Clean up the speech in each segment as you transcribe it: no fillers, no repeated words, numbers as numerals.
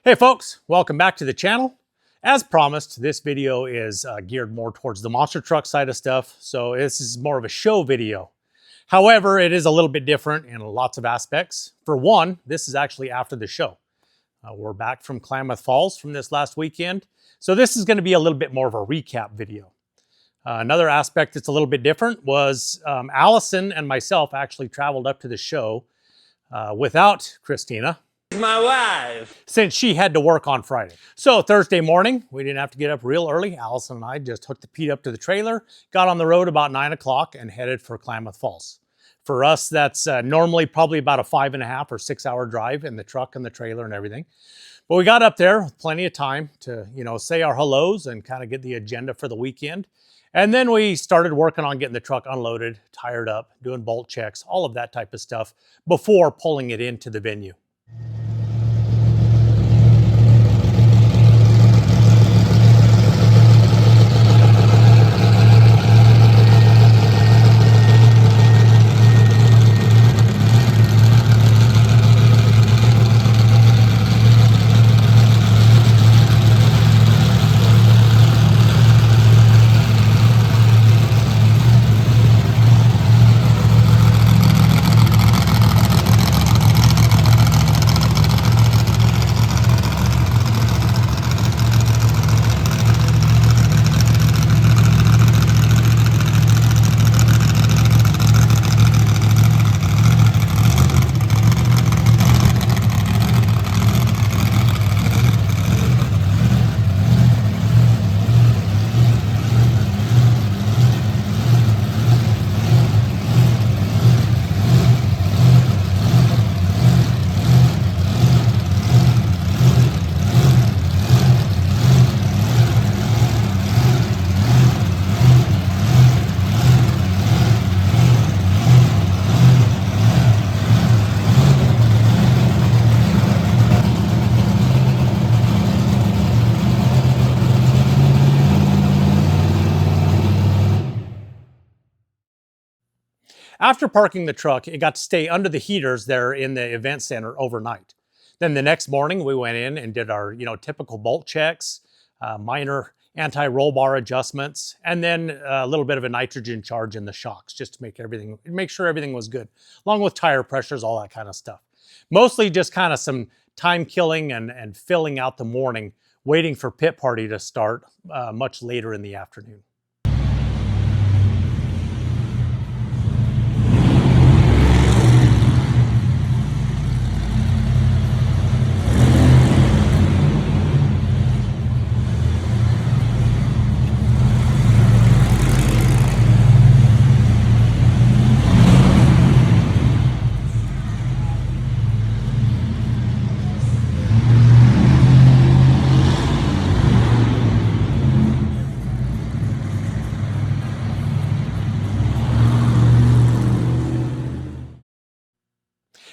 Hey folks, welcome back to the channel. As promised, this video is geared more towards the monster truck side of stuff, so this is more of a show video. However, it is a little bit different in lots of aspects. For one, this is actually after the show. We're back from Klamath Falls from this last weekend, so this is going to be a little bit more of a recap video. Another aspect that's a little bit different was Allison and myself actually traveled up to the show without Christina, my wife, since she had to work on Friday. So Thursday morning, we didn't have to get up real early. Allison and I just hooked the Pete up to the trailer, got on the road about 9 o'clock and headed for Klamath Falls. For us, that's normally probably about a 5.5 or 6 hour drive in the truck and the trailer and everything. But we got up there with plenty of time to, say our hellos and kind of get the agenda for the weekend. And then we started working on getting the truck unloaded, tired up, doing bolt checks, all of that type of stuff before pulling it into the venue. After parking the truck, it got to stay under the heaters there in the event center overnight. Then the next morning, we went in and did our, typical bolt checks, minor anti-roll bar adjustments, and then a little bit of a nitrogen charge in the shocks just to make sure everything was good, along with tire pressures, all that kind of stuff. Mostly just kind of some time killing and filling out the morning, waiting for pit party to start much later in the afternoon.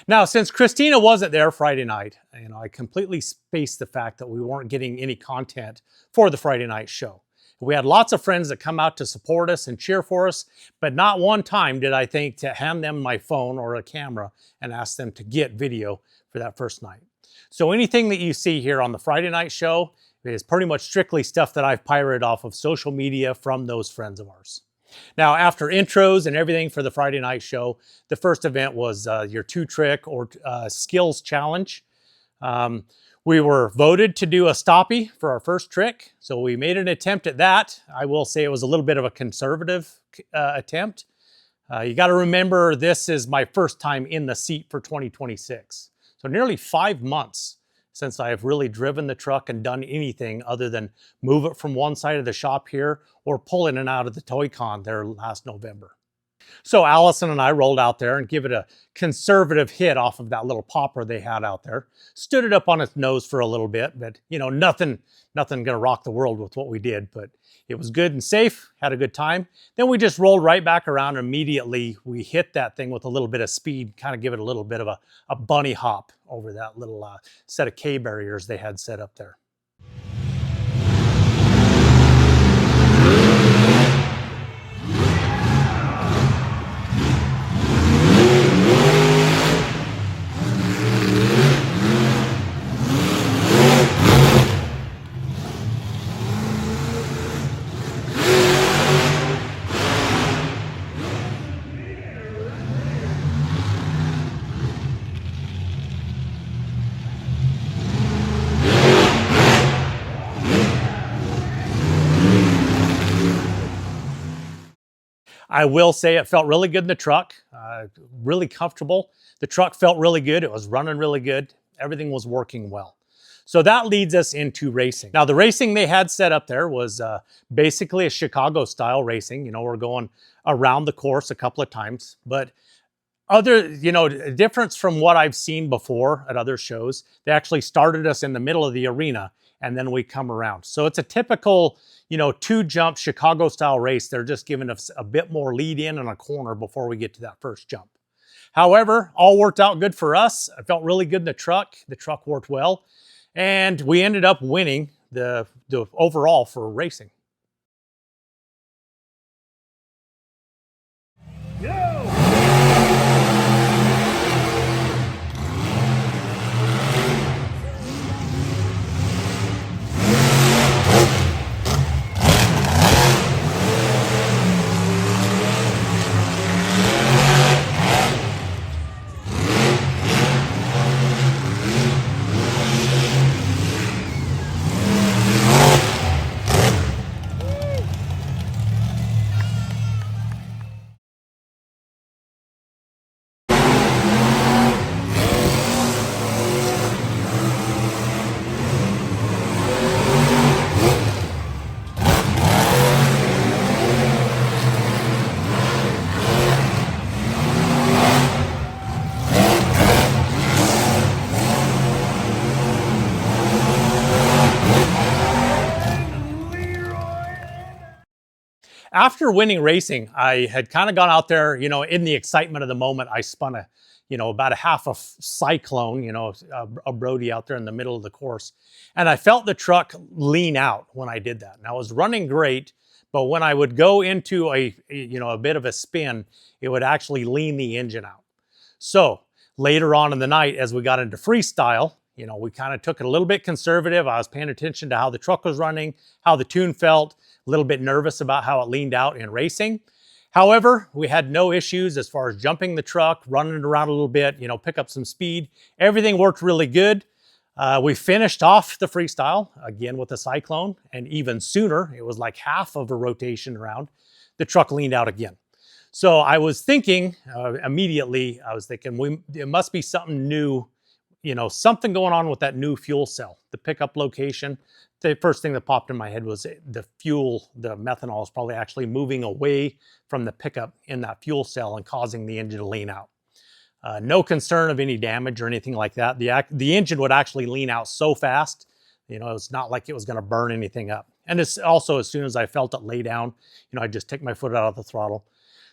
Now, since Christina wasn't there Friday night, I completely spaced the fact that we weren't getting any content for the Friday night show. We had lots of friends that come out to support us and cheer for us, but not one time did I think to hand them my phone or a camera and ask them to get video for that first night. So anything that you see here on the Friday night show is pretty much strictly stuff that I've pirated off of social media from those friends of ours. Now, after intros and everything for the Friday night show, the first event was your 2-trick or skills challenge. We were voted to do a stoppie for our first trick, so we made an attempt at that. I will say it was a little bit of a conservative attempt. You got to remember, this is my first time in the seat for 2026. So nearly 5 months since I have really driven the truck and done anything other than move it from one side of the shop here or pull in and out of the Toy Con there last November. So Allison and I rolled out there and give it a conservative hit off of that little popper they had out there. Stood it up on its nose for a little bit, but nothing gonna rock the world with what we did, but it was good and safe, had a good time. Then we just rolled right back around and immediately we hit that thing with a little bit of speed, kind of give it a little bit of a bunny hop over that little set of K barriers they had set up there. I will say it felt really good in the truck, really comfortable. The truck felt really good. It was running really good. Everything was working well. So that leads us into racing. Now, the racing they had set up there was basically a Chicago style racing. You know, we're going around the course a couple of times, but difference from what I've seen before at other shows, they actually started us in the middle of the arena and then we come around. So it's a typical, 2-jump Chicago style race. They're just giving us a bit more lead in and a corner before we get to that first jump. However, all worked out good for us. I felt really good in the truck. The truck worked well. And we ended up winning the overall for racing. After winning racing, I had kind of gone out there, in the excitement of the moment. I spun about a half a cyclone, a Brody out there in the middle of the course. And I felt the truck lean out when I did that. And I was running great, but when I would go into a bit of a spin, it would actually lean the engine out. So later on in the night, as we got into freestyle, we kind of took it a little bit conservative. I was paying attention to how the truck was running, how the tune felt, a little bit nervous about how it leaned out in racing. However, we had no issues as far as jumping the truck, running it around a little bit, pick up some speed. Everything worked really good. We finished off the freestyle, again with the cyclone, and even sooner, it was like half of a rotation around, the truck leaned out again. So I was thinking, immediately, it must be something new, something going on with that new fuel cell, the pickup location. The first thing that popped in my head was the fuel, the methanol is probably actually moving away from the pickup in that fuel cell and causing the engine to lean out. No concern of any damage or anything like that. The engine would actually lean out so fast, it's not like it was going to burn anything up. And it's also, as soon as I felt it lay down, I just take my foot out of the throttle.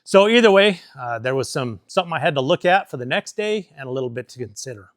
So either way, there was something I had to look at for the next day and a little bit to consider.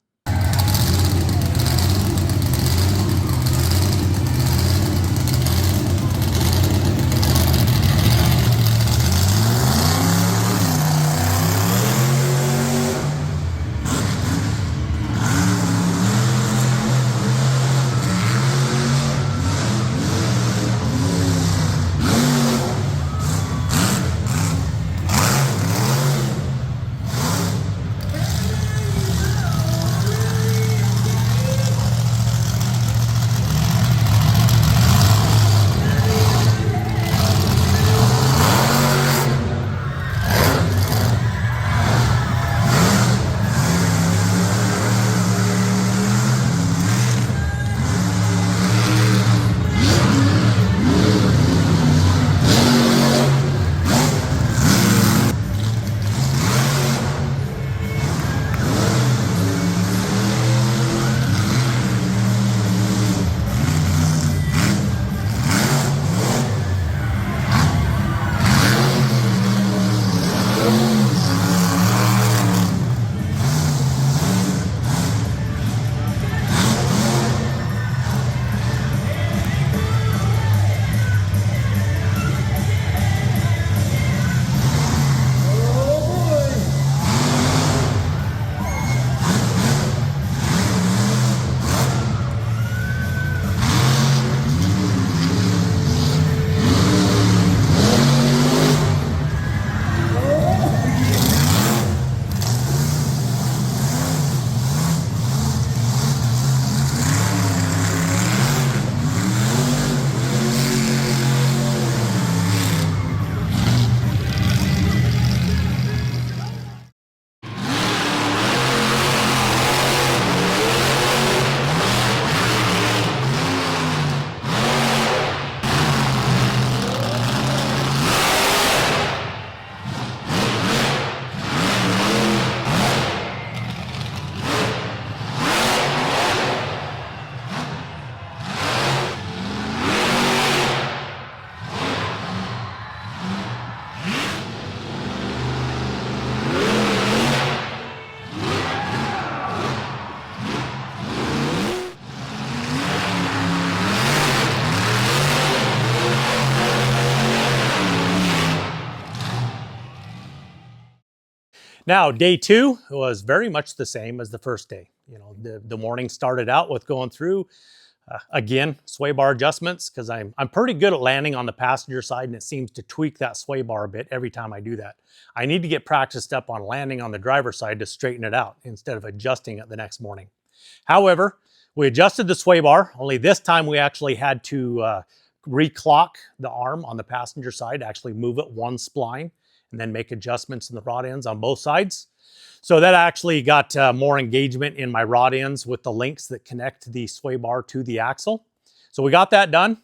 Now, day 2 was very much the same as the first day. The morning started out with going through, again, sway bar adjustments, because I'm pretty good at landing on the passenger side, and it seems to tweak that sway bar a bit every time I do that. I need to get practiced up on landing on the driver's side to straighten it out instead of adjusting it the next morning. However, we adjusted the sway bar, only this time we actually had to reclock the arm on the passenger side, actually move it one spline, and then make adjustments in the rod ends on both sides. So that actually got more engagement in my rod ends with the links that connect the sway bar to the axle. So we got that done.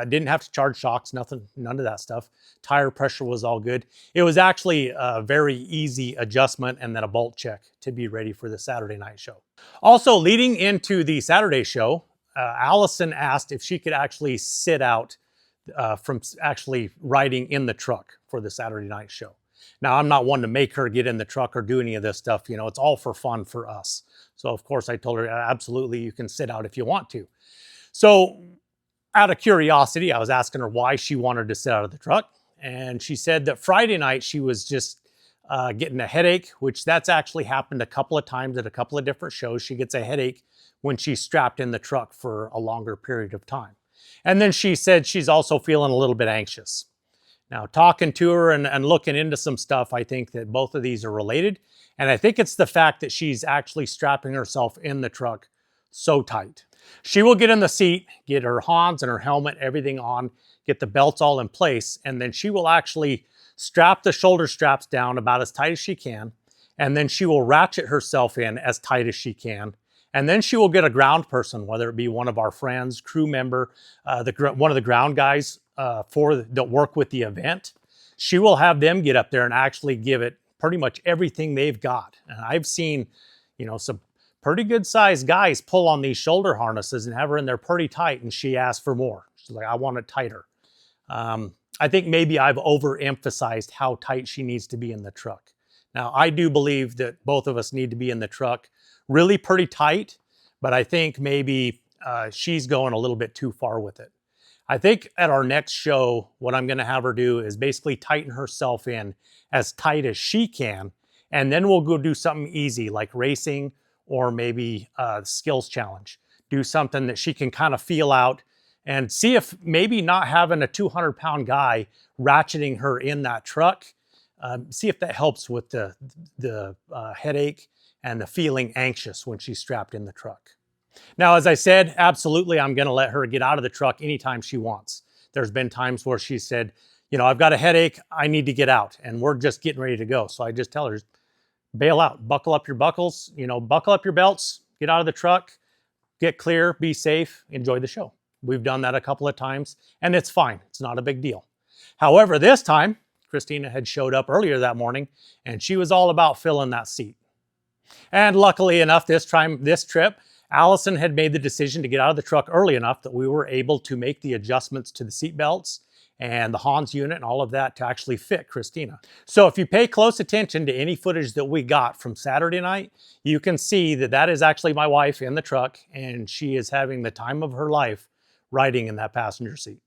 Didn't have to charge shocks, none of that stuff. Tire pressure was all good. It was actually a very easy adjustment and then a bolt check to be ready for the Saturday night show. Also, leading into the Saturday show, Allison asked if she could actually sit out from actually riding in the truck for the Saturday night show. Now, I'm not one to make her get in the truck or do any of this stuff. It's all for fun for us. So, of course, I told her, absolutely, you can sit out if you want to. So, out of curiosity, I was asking her why she wanted to sit out of the truck. And she said that Friday night, she was just getting a headache, which that's actually happened a couple of times at a couple of different shows. She gets a headache when she's strapped in the truck for a longer period of time. And then she said she's also feeling a little bit anxious. Now, talking to her and looking into some stuff, I think that both of these are related. And I think it's the fact that she's actually strapping herself in the truck so tight. She will get in the seat, get her Hans and her helmet, everything on, get the belts all in place, and then she will actually strap the shoulder straps down about as tight as she can, and then she will ratchet herself in as tight as she can. And then she will get a ground person, whether it be one of our friends, crew member, one of the ground guys that work with the event. She will have them get up there and actually give it pretty much everything they've got. And I've seen, some pretty good sized guys pull on these shoulder harnesses and have her in there pretty tight, and she asked for more. She's like, I want it tighter. I think maybe I've overemphasized how tight she needs to be in the truck. Now, I do believe that both of us need to be in the truck really pretty tight, but I think maybe she's going a little bit too far with it. I think at our next show, what I'm going to have her do is basically tighten herself in as tight as she can, and then we'll go do something easy like racing or maybe a skills challenge. Do something that she can kind of feel out and see if maybe not having a 200-pound guy ratcheting her in that truck, see if that helps with the headache and the feeling anxious when she's strapped in the truck. Now, as I said, absolutely, I'm going to let her get out of the truck anytime she wants. There's been times where she said, I've got a headache, I need to get out, and we're just getting ready to go. So I just tell her, bail out, buckle up your buckles, buckle up your belts, get out of the truck, get clear, be safe, enjoy the show. We've done that a couple of times, and it's fine. It's not a big deal. However, this time, Christina had showed up earlier that morning, and she was all about filling that seat. And luckily enough, this trip, Allison had made the decision to get out of the truck early enough that we were able to make the adjustments to the seat belts and the Hans unit and all of that to actually fit Christina. So if you pay close attention to any footage that we got from Saturday night, you can see that is actually my wife in the truck, and she is having the time of her life riding in that passenger seat.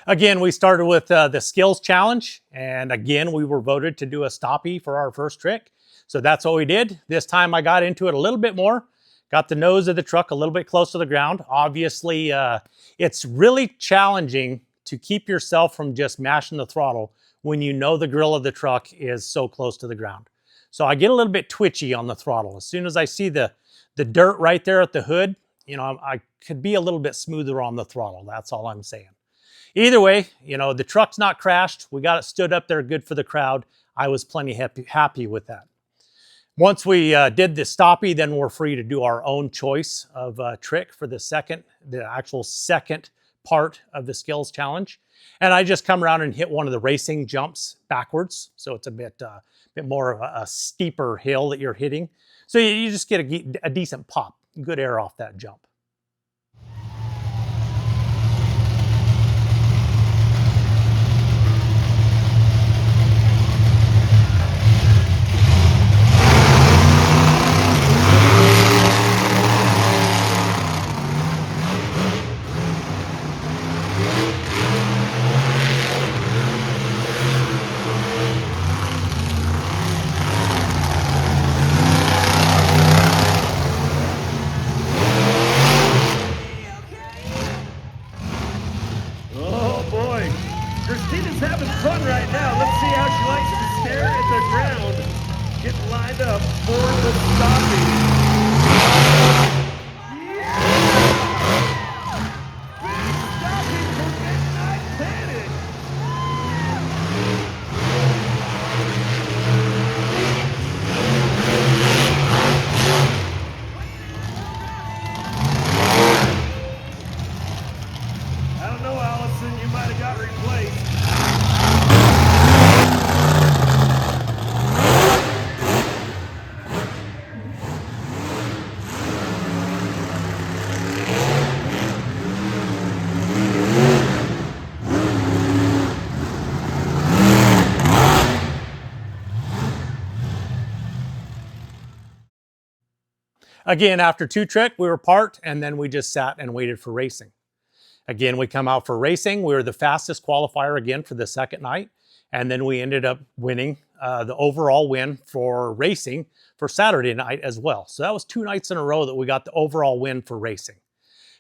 Again, we started with the skills challenge, and again, we were voted to do a stoppie for our first trick. So that's what we did. This time I got into it a little bit more, got the nose of the truck a little bit close to the ground. Obviously, it's really challenging to keep yourself from just mashing the throttle when you know the grill of the truck is so close to the ground. So I get a little bit twitchy on the throttle. As soon as I see the dirt right there at the hood, I could be a little bit smoother on the throttle. That's all I'm saying. Either way, the truck's not crashed. We got it stood up there good for the crowd. I was plenty happy with that. Once we did the stoppie, then we're free to do our own choice of trick for the actual second part of the skills challenge. And I just come around and hit one of the racing jumps backwards. So it's a bit more of a steeper hill that you're hitting. So you just get a decent pop, good air off that jump. Again, after 2 trick, we were parked, and then we just sat and waited for racing. Again, we come out for racing. We were the fastest qualifier again for the second night. And then we ended up winning the overall win for racing for Saturday night as well. So that was 2 nights in a row that we got the overall win for racing.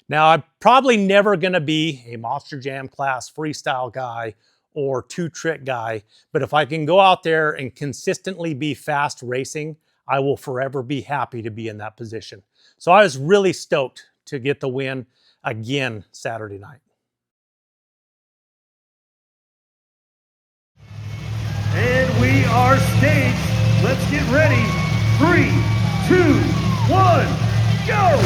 Now, I'm probably never going to be a Monster Jam class freestyle guy or 2-trick guy, but if I can go out there and consistently be fast racing, I will forever be happy to be in that position. So I was really stoked to get the win again Saturday night. And we are staged. Let's get ready. 3, 2, 1, go!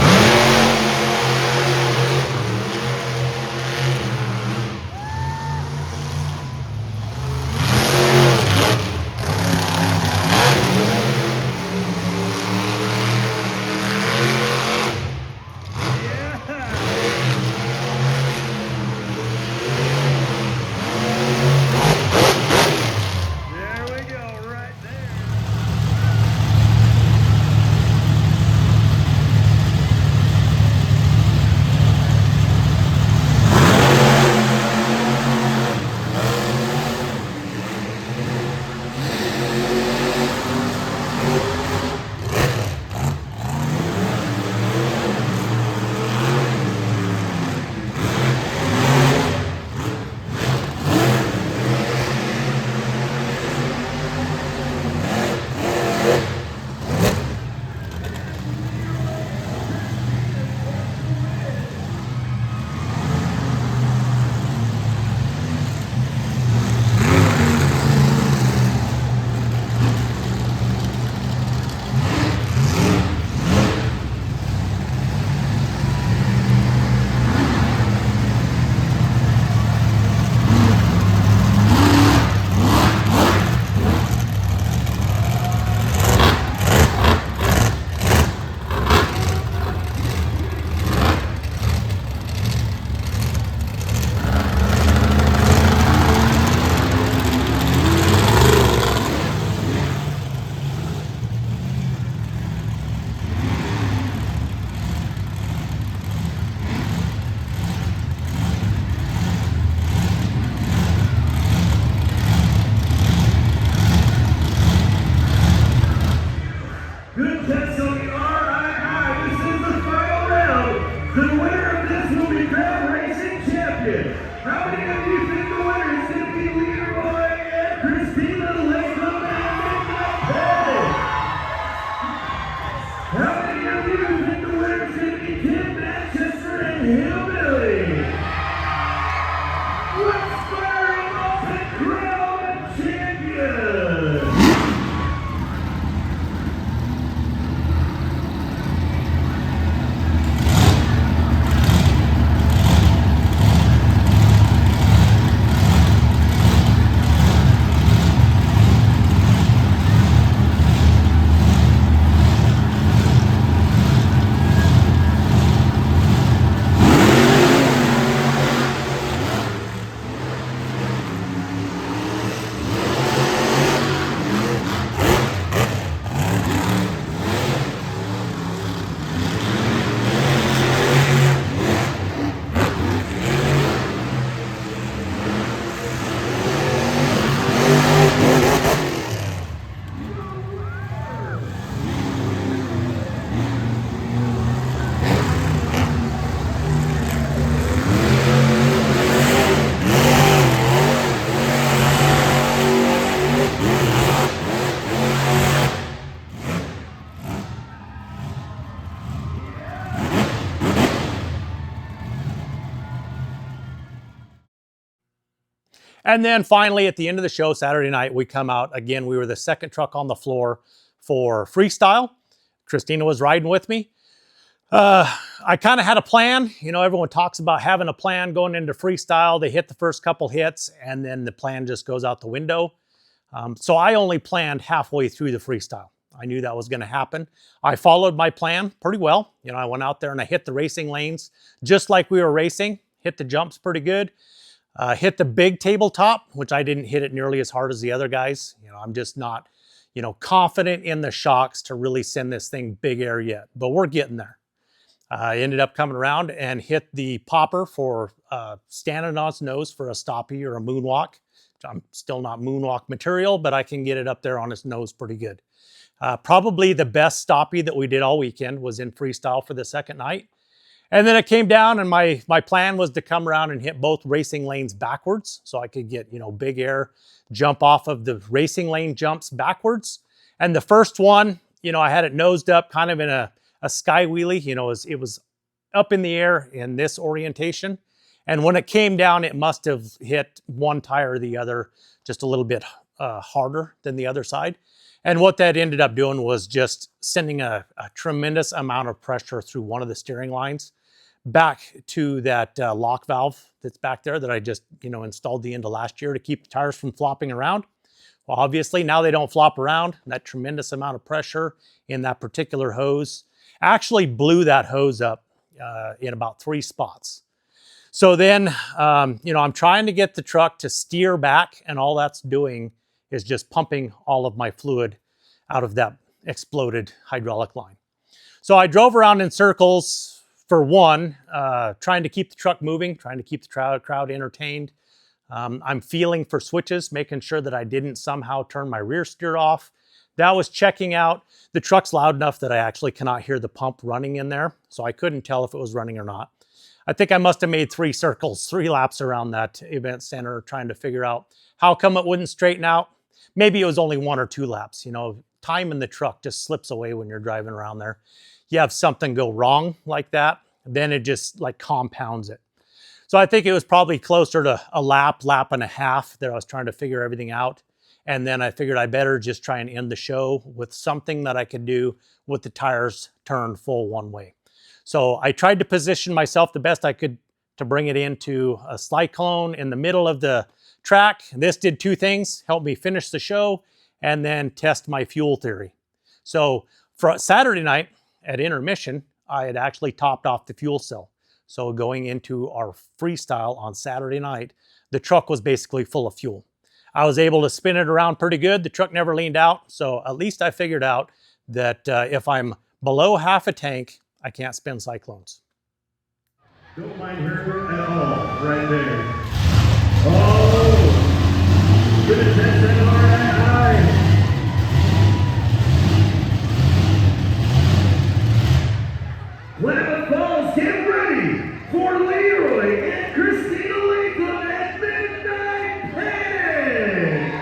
Good test on the RII. This is the final round. The winner of this will be Grand Racing Champion. How many of you think the winner is going to be Leroy and Christina? Let's come back and get How many of you think the winner is going to be Kim Manchester and Hillbilly? Let's fire him up and crown the champion. And then finally, at the end of the show, Saturday night, we come out. Again, we were the second truck on the floor for freestyle. Christina was riding with me. I kind of had a plan. You know, everyone talks about having a plan going into freestyle. They hit the first couple hits, and then the plan just goes out the window. So I only planned halfway through the freestyle. I knew that was going to happen. I followed my plan pretty well. You know, I went out there and I hit the racing lanes just like we were racing. Hit the jumps pretty good. Hit the big tabletop, which I didn't hit it nearly as hard as the other guys. You know, I'm just not, confident in the shocks to really send this thing big air yet, but we're getting there. I ended up coming around and hit the popper for standing on its nose for a stoppie or a moonwalk. I'm still not moonwalk material, but I can get it up there on its nose pretty good. Probably the best stoppie that we did all weekend was in freestyle for the second night. And then it came down, and my plan was to come around and hit both racing lanes backwards so I could get, big air, jump off of the racing lane jumps backwards. And the first one, I had it nosed up kind of in a sky wheelie, it was up in the air in this orientation. And when it came down, it must have hit one tire or the other just a little bit harder than the other side. And what that ended up doing was just sending a tremendous amount of pressure through one of the steering lines back to that lock valve that's back there that I just, installed the end of last year to keep the tires from flopping around. Well, obviously now they don't flop around. That tremendous amount of pressure in that particular hose actually blew that hose up in about 3 spots. So then, I'm trying to get the truck to steer back, and all that's doing is just pumping all of my fluid out of that exploded hydraulic line. So I drove around in circles for one, trying to keep the truck moving, trying to keep the crowd entertained. I'm feeling for switches, making sure that I didn't somehow turn my rear steer off. That was checking out. The truck's loud enough that I actually cannot hear the pump running in there, so I couldn't tell if it was running or not. I think I must have made 3 circles, 3 laps around that event center trying to figure out how come it wouldn't straighten out. Maybe it was only 1 or 2 laps. Time in the truck just slips away when you're driving around there. You have something go wrong like that, then it just compounds it. So I think it was probably closer to a lap and a half that I was trying to figure everything out. And then I figured I better just try and end the show with something that I could do with the tires turned full one way. So I tried to position myself the best I could to bring it into a slide cone in the middle of the track. This did 2 things: help me finish the show and then test my fuel theory. So for Saturday night at intermission, I had actually topped off the fuel cell. So going into our freestyle on Saturday night, the truck was basically full of fuel. I was able to spin it around pretty good. The truck never leaned out. So at least I figured out that if I'm below half a tank, I can't spin cyclones. Don't mind her at all, right there. Oh, good attention, all right. Klamath Falls, get ready for Leroy and Christina Lakeland at Midnight Panic.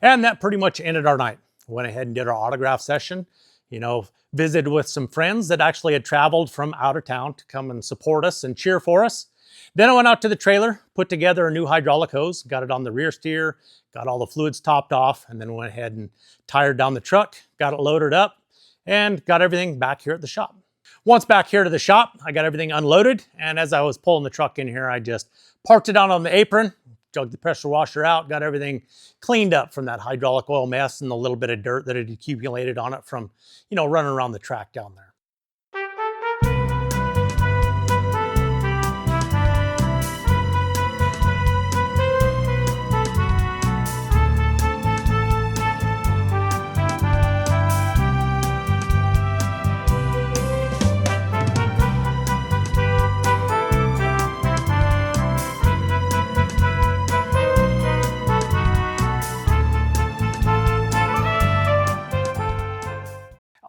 And that pretty much ended our night. Went ahead and did our autograph session, visited with some friends that actually had traveled from out of town to come and support us and cheer for us. Then I went out to the trailer, put together a new hydraulic hose, got it on the rear steer, got all the fluids topped off, and then went ahead and tired down the truck, got it loaded up, and got everything back here at the shop. Once back here to the shop, I got everything unloaded, and as I was pulling the truck in here, I just parked it out on the apron, dug the pressure washer out, got everything cleaned up from that hydraulic oil mess and the little bit of dirt that had accumulated on it from, running around the track down there.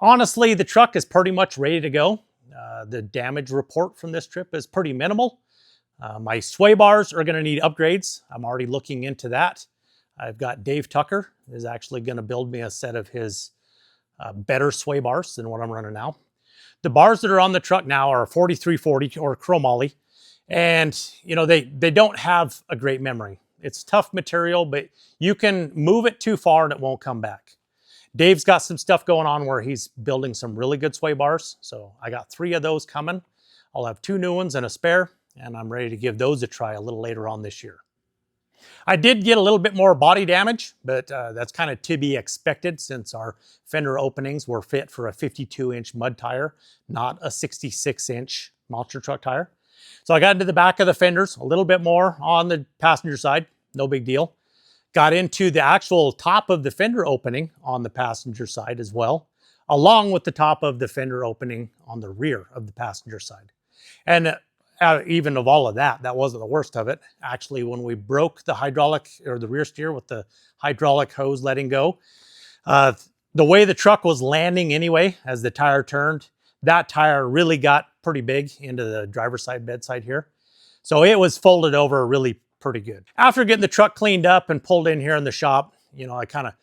Honestly, the truck is pretty much ready to go. The damage report from this trip is pretty minimal. My sway bars are going to need upgrades. I'm already looking into that. I've got Dave Tucker is actually going to build me a set of his better sway bars than what I'm running now. The bars that are on the truck now are 4340 or chromoly, and they don't have a great memory. It's tough material, but you can move it too far and it won't come back. Dave's got some stuff going on where he's building some really good sway bars. So I got 3 of those coming. I'll have 2 new ones and a spare, and I'm ready to give those a try a little later on this year. I did get a little bit more body damage, but that's kind of to be expected since our fender openings were fit for a 52-inch mud tire, not a 66-inch monster truck tire. So I got into the back of the fenders, a little bit more on the passenger side, no big deal. Got into the actual top of the fender opening on the passenger side as well, along with the top of the fender opening on the rear of the passenger side. And even of all of that, that wasn't the worst of it. Actually, when we broke the hydraulic or the rear steer with the hydraulic hose letting go, the way the truck was landing anyway, as the tire turned, that tire really got pretty big into the driver's side bedside here. So it was folded over really pretty good. After getting the truck cleaned up and pulled in here in the shop, I kind of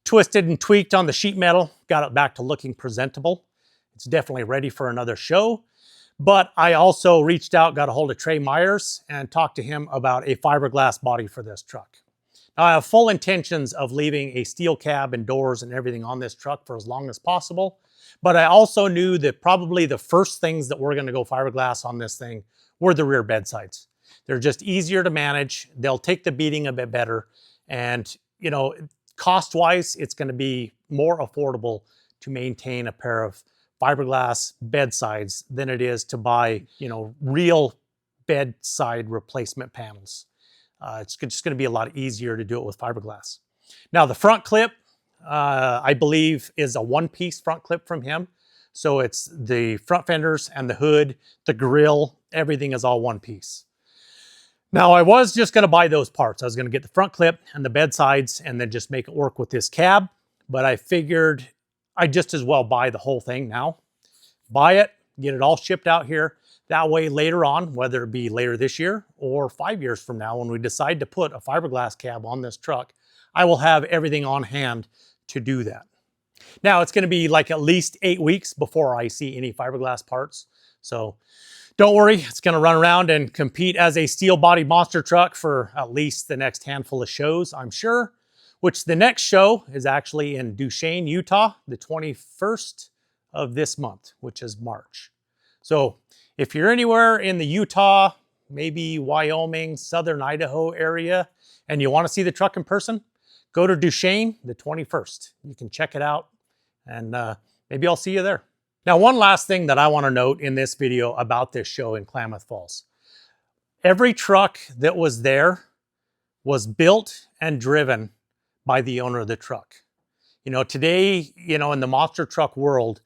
twisted and tweaked on the sheet metal, got it back to looking presentable. It's definitely ready for another show. But I also reached out, got a hold of Trey Myers and talked to him about a fiberglass body for this truck. Now, I have full intentions of leaving a steel cab and doors and everything on this truck for as long as possible. But I also knew that probably the first things that were going to go fiberglass on this thing were the rear bedsides. They're just easier to manage. They'll take the beating a bit better. And, cost-wise, it's going to be more affordable to maintain a pair of fiberglass bedsides than it is to buy, real bedside replacement panels. It's just going to be a lot easier to do it with fiberglass. Now, the front clip, I believe, is a one-piece front clip from him. So it's the front fenders and the hood, the grill, everything is all one piece. Now, I was just going to buy those parts. I was going to get the front clip and the bed sides and then just make it work with this cab. But I figured I'd just as well buy the whole thing now. Buy it, get it all shipped out here. That way later on, whether it be later this year or 5 years from now, when we decide to put a fiberglass cab on this truck, I will have everything on hand to do that. Now, it's going to be like at least 8 weeks before I see any fiberglass parts. So don't worry, it's going to run around and compete as a steel body monster truck for at least the next handful of shows, I'm sure, which the next show is actually in Duchesne, Utah, the 21st of this month, which is March. So if you're anywhere in the Utah, maybe Wyoming, Southern Idaho area, and you want to see the truck in person, go to Duchesne the 21st. You can check it out, and maybe I'll see you there. Now, one last thing that I want to note in this video about this show in Klamath Falls. Every truck that was there was built and driven by the owner of the truck. Today, in the monster truck world,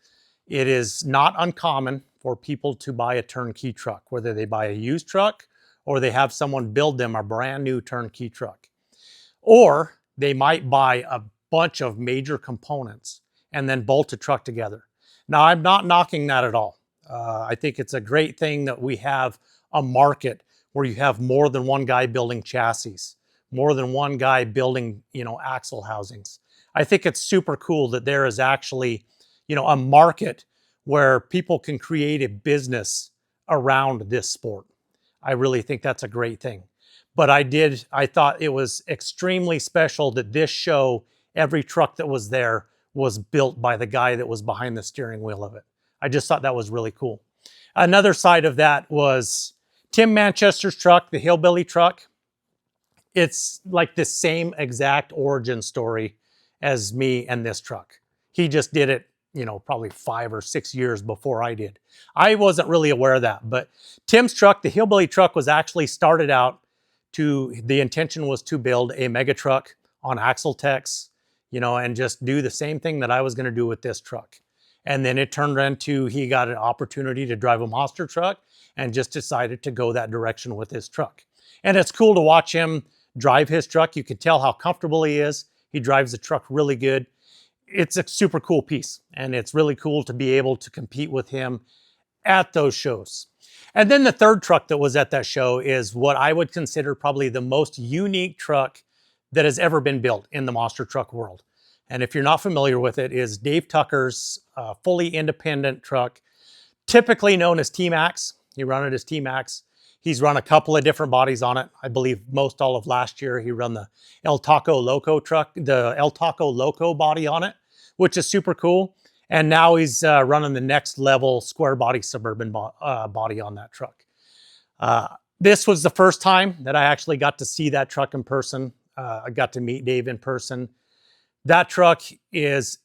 it is not uncommon for people to buy a turnkey truck, whether they buy a used truck or they have someone build them a brand new turnkey truck. Or they might buy a bunch of major components and then bolt a truck together. Now, I'm not knocking that at all. I think it's a great thing that we have a market where you have more than one guy building chassis more than one guy building, axle housings. I think it's super cool that there is actually, a market where people can create a business around this sport. I really think that's a great thing. But I thought it was extremely special that this show, every truck that was there was built by the guy that was behind the steering wheel of it. I just thought that was really cool. Another side of that was Tim Manchester's truck, the Hillbilly truck. It's like the same exact origin story as me and this truck. He just did it, probably 5 or 6 years before I did. I wasn't really aware of that, but Tim's truck, the Hillbilly truck, was actually started out the intention was to build a mega truck on axle techs, and just do the same thing that I was going to do with this truck. And then it turned into, he got an opportunity to drive a monster truck and just decided to go that direction with his truck. And it's cool to watch him drive his truck. You can tell how comfortable he is. He drives the truck really good. It's a super cool piece, and it's really cool to be able to compete with him at those shows. And then the third truck that was at that show is what I would consider probably the most unique truck that has ever been built in the monster truck world. And if you're not familiar with it, is Dave Tucker's fully independent truck, typically known as T-Max. He run it as T-Max. He's run a couple of different bodies on it. I believe most all of last year he run the El Taco Loco truck, the El Taco Loco body on it, which is super cool. And now he's running the next level square body Suburban body on that truck. This was the first time that I actually got to see that truck in person. I got to meet Dave in person. That truck is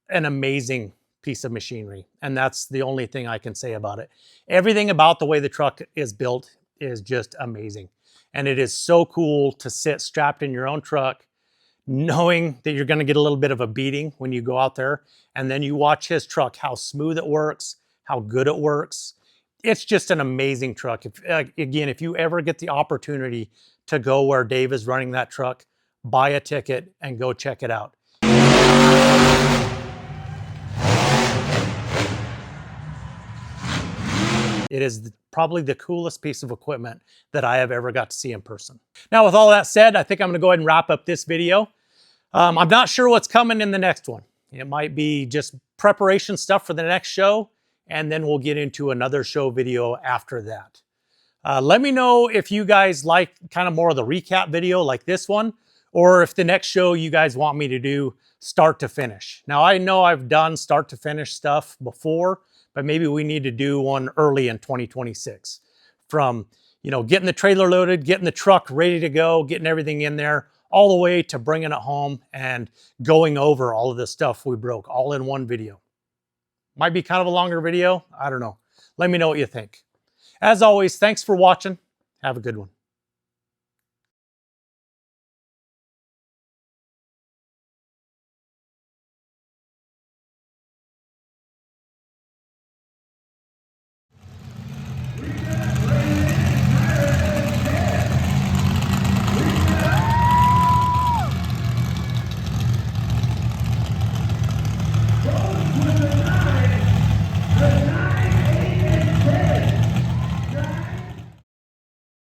an amazing piece of machinery, and that's the only thing I can say about it. Everything about the way the truck is built is just amazing. And it is so cool to sit strapped in your own truck, knowing that you're going to get a little bit of a beating when you go out there, and then you watch his truck, how smooth it works, how good it works. It's just an amazing truck. If you ever get the opportunity to go where Dave is running that truck, buy a ticket and go check it out. It is probably the coolest piece of equipment that I have ever got to see in person. Now, with all that said, I think I'm going to go ahead and wrap up this video. I'm not sure what's coming in the next one. It might be just preparation stuff for the next show, and then we'll get into another show video after that. Let me know if you guys like kind of more of the recap video like this one, or if the next show you guys want me to do start to finish. Now, I know I've done start to finish stuff before, but maybe we need to do one early in 2026. From, getting the trailer loaded, getting the truck ready to go, getting everything in there, all the way to bringing it home and going over all of the stuff we broke all in one video. Might be kind of a longer video. I don't know. Let me know what you think. As always, thanks for watching. Have a good one.